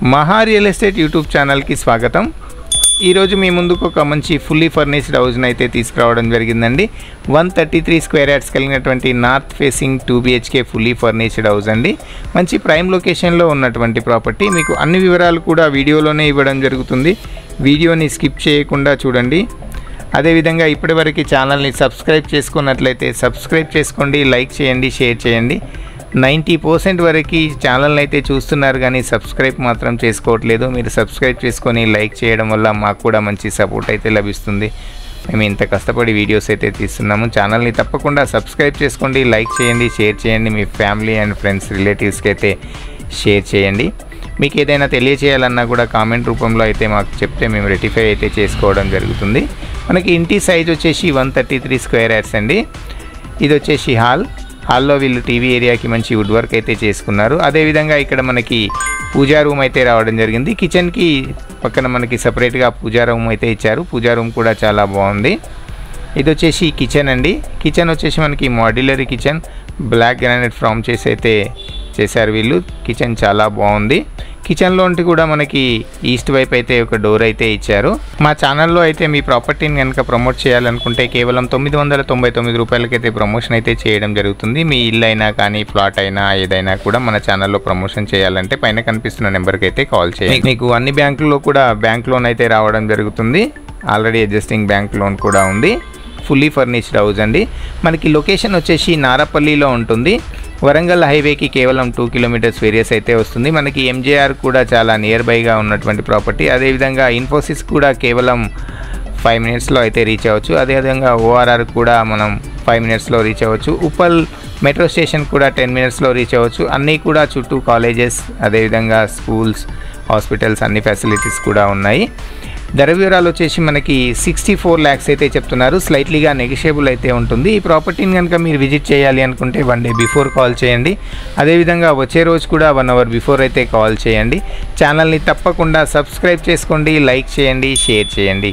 మహా real estate YouTube ఛానల్కి స్వాగతం. ఈరోజు మీ ముందుకు ఒక మంచి ఫుల్లీ ఫర్నిష్డ్ హౌస్ని అయితే తీసుకురావడం జరిగిందండి. 133 స్క్వేర్ యార్డ్స్ కలిగినటువంటి north facing 2 BHK fully furnished house అండి. మంచి ప్రైమ్ లొకేషన్లో ఉన్నటువంటి ప్రాపర్టీ. మీకు అన్ని వివరాలు కూడా వీడియోలోనే ఇవ్వడం జరుగుతుంది. వీడియోని స్కిప్ చేయకుండా చూడండి. అదేవిధంగా ఇప్పటివరకు ఛానల్ని సబ్స్క్రైబ్ చేసుకున్నట్లయితే సబ్స్క్రైబ్ చేసుకోండి, లైక్ చేయండి, షేర్ చేయండి. 90% వరకు ఛానల్ని అయితే చూస్తున్నారు కానీ సబ్స్క్రైబ్ మాత్రం చేసుకోవట్లేదు. మీరు సబ్స్క్రైబ్ చేసుకొని లైక్ చేయడం వల్ల మాకు కూడా మంచి సపోర్ట్ అయితే లభిస్తుంది. మేము ఇంత కష్టపడి వీడియోస్ అయితే తీస్తున్నాము. ఛానల్ని తప్పకుండా సబ్స్క్రైబ్ చేసుకోండి, లైక్ చేయండి, షేర్ చేయండి. మీ ఫ్యామిలీ అండ్ ఫ్రెండ్స్ రిలేటివ్స్కి అయితే షేర్ చేయండి. మీకు ఏదైనా తెలియచేయాలన్నా కూడా కామెంట్ రూపంలో అయితే మాకు చెప్తే మేము రెటిఫై అయితే చేసుకోవడం జరుగుతుంది. మనకి ఇంటి సైజ్ వచ్చేసి 133 స్క్వేర్ యార్డ్స్ అండి. ఇది వచ్చేసి హాల్లో వీళ్ళు టీవీ ఏరియాకి మంచి వుడ్ వర్క్ అయితే చేసుకున్నారు. అదేవిధంగా ఇక్కడ మనకి పూజా రూమ్ అయితే రావడం జరిగింది. కిచెన్కి పక్కన మనకి సపరేట్గా పూజా రూమ్ అయితే ఇచ్చారు. పూజా రూమ్ కూడా చాలా బాగుంది. ఇది వచ్చేసి కిచెన్ అండి. కిచెన్ వచ్చేసి మనకి modular kitchen, black granite frame చేసి అయితే చేశారు వీళ్ళు. కిచెన్ చాలా బాగుంది. కిచెన్లోంటి కూడా మనకి ఈస్ట్ వైపు అయితే ఒక డోర్ అయితే ఇచ్చారు. మా ఛానల్లో అయితే మీ ప్రాపర్టీని కనుక ప్రమోట్ చేయాలనుకుంటే కేవలం 999 రూపాయలకైతే ప్రమోషన్ అయితే చేయడం జరుగుతుంది. మీ ఇల్లు అయినా కానీ ప్లాట్ అయినా ఏదైనా కూడా మన ఛానల్లో ప్రమోషన్ చేయాలంటే పైన కనిపిస్తున్న నెంబర్కి అయితే కాల్ చేయండి. మీకు అన్ని బ్యాంకుల్లో కూడా బ్యాంక్ లోన్ అయితే రావడం జరుగుతుంది. ఆల్రెడీ అడ్జస్టింగ్ బ్యాంక్ లోన్ కూడా ఉంది. ఫుల్లీ ఫర్నిష్డ్ హౌస్ అండి. మనకి లొకేషన్ వచ్చేసి నారపల్లిలో ఉంటుంది. వరంగల్ హైవేకి కేవలం 2 కిలోమీటర్స్ వేరియస్ అయితే వస్తుంది. మనకి MJR కూడా చాలా నియర్ బైగా ఉన్నటువంటి ప్రాపర్టీ. అదేవిధంగా ఇన్ఫోసిస్ కూడా కేవలం 5 మినిట్స్లో అయితే రీచ్ అవ్వచ్చు. అదేవిధంగా ORR కూడా మనం 5 మినిట్స్లో రీచ్ అవ్వచ్చు. ఉప్పల్ మెట్రో స్టేషన్ కూడా 10 మినిట్స్లో రీచ్ అవ్వచ్చు. అన్నీ కూడా చుట్టూ కాలేజెస్, అదేవిధంగా స్కూల్స్, హాస్పిటల్స్, అన్ని ఫెసిలిటీస్ కూడా ఉన్నాయి. ధర వివరాలు వచ్చేసి మనకి 64 lakhs అయితే చెప్తున్నారు. స్లైట్లీగా నెగోషియబుల్ అయితే ఉంటుంది. ఈ ప్రాపర్టీని కనుక మీరు విజిట్ చేయాలి అనుకుంటే 1 day బిఫోర్ కాల్ చేయండి. అదేవిధంగా వచ్చే రోజు కూడా 1 hour బిఫోర్ అయితే కాల్ చేయండి. ఛానల్ని తప్పకుండా సబ్స్క్రైబ్ చేసుకోండి, లైక్ చేయండి, షేర్ చేయండి.